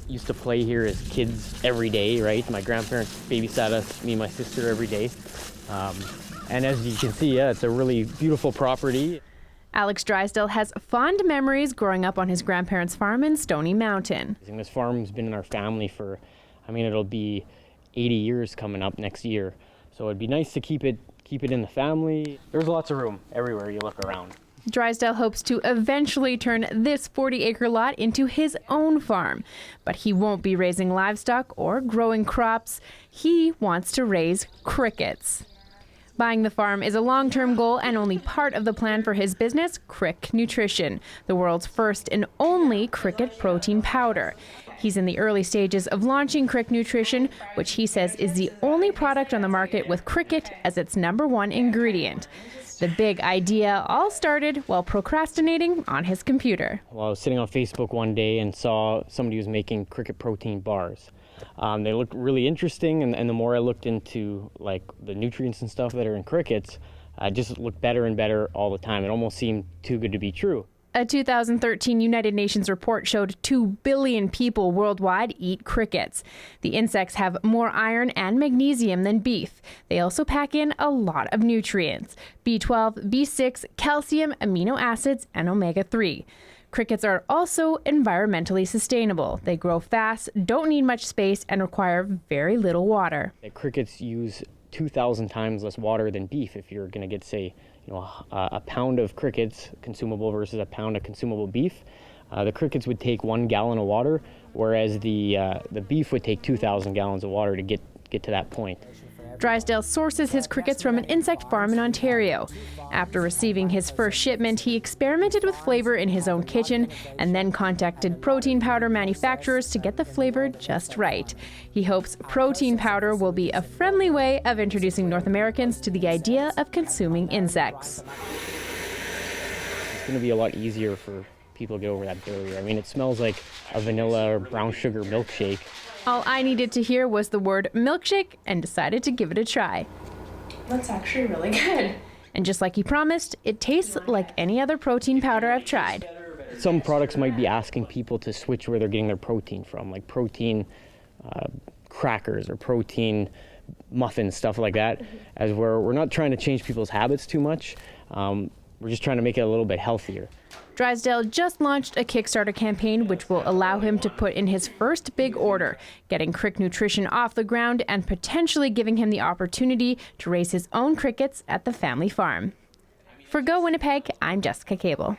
Used to play here as kids every day, right? My grandparents babysat us, me and my sister, every day. And as you can see, yeah, it's a really beautiful property. Alex Drysdale has fond memories growing up on his grandparents' farm in Stony Mountain. This farm's been in our family for, it'll be 80 years coming up next year. So it'd be nice to keep it in the family. There's lots of room everywhere you look around. Drysdale hopes to eventually turn this 40-acre lot into his own farm. But he won't be raising livestock or growing crops. He wants to raise crickets. Buying the farm is a long-term goal and only part of the plan for his business, Crik Nutrition, the world's first and only cricket protein powder. He's in the early stages of launching Crik Nutrition, which he says is the only product on the market with cricket as its #1 ingredient. The big idea all started while procrastinating on his computer. Well, I was sitting on Facebook one day and saw somebody was making cricket protein bars. They looked really interesting, and the more I looked into like the nutrients and stuff that are in crickets, just looked better and better all the time. It almost seemed too good to be true. A 2013 United Nations report showed 2 billion people worldwide eat crickets. The insects have more iron and magnesium than beef. They also pack in a lot of nutrients: B12, B6, calcium, amino acids, and omega-3. Crickets are also environmentally sustainable. They grow fast, don't need much space, and require very little water. Crickets use 2,000 times less water than beef. If you're going to get, say, a pound of crickets consumable versus a pound of consumable beef, the crickets would take 1 gallon of water, whereas the beef would take 2,000 gallons of water to get to that point. Drysdale sources his crickets from an insect farm in Ontario. After receiving his first shipment, he experimented with flavor in his own kitchen and then contacted protein powder manufacturers to get the flavor just right. He hopes protein powder will be a friendly way of introducing North Americans to the idea of consuming insects. It's going to be a lot easier for people to get over that barrier. It smells like a vanilla or brown sugar milkshake. All I needed to hear was the word milkshake and decided to give it a try. That's actually really good. And just like he promised, it tastes like any other protein powder I've tried. Some products might be asking people to switch where they're getting their protein from, like protein crackers or protein muffins, stuff like that, as we're not trying to change people's habits too much. We're just trying to make it a little bit healthier. Drysdale just launched a Kickstarter campaign which will allow him to put in his first big order, getting Crik Nutrition off the ground and potentially giving him the opportunity to raise his own crickets at the family farm. For Go Winnipeg, I'm Jessica Cable.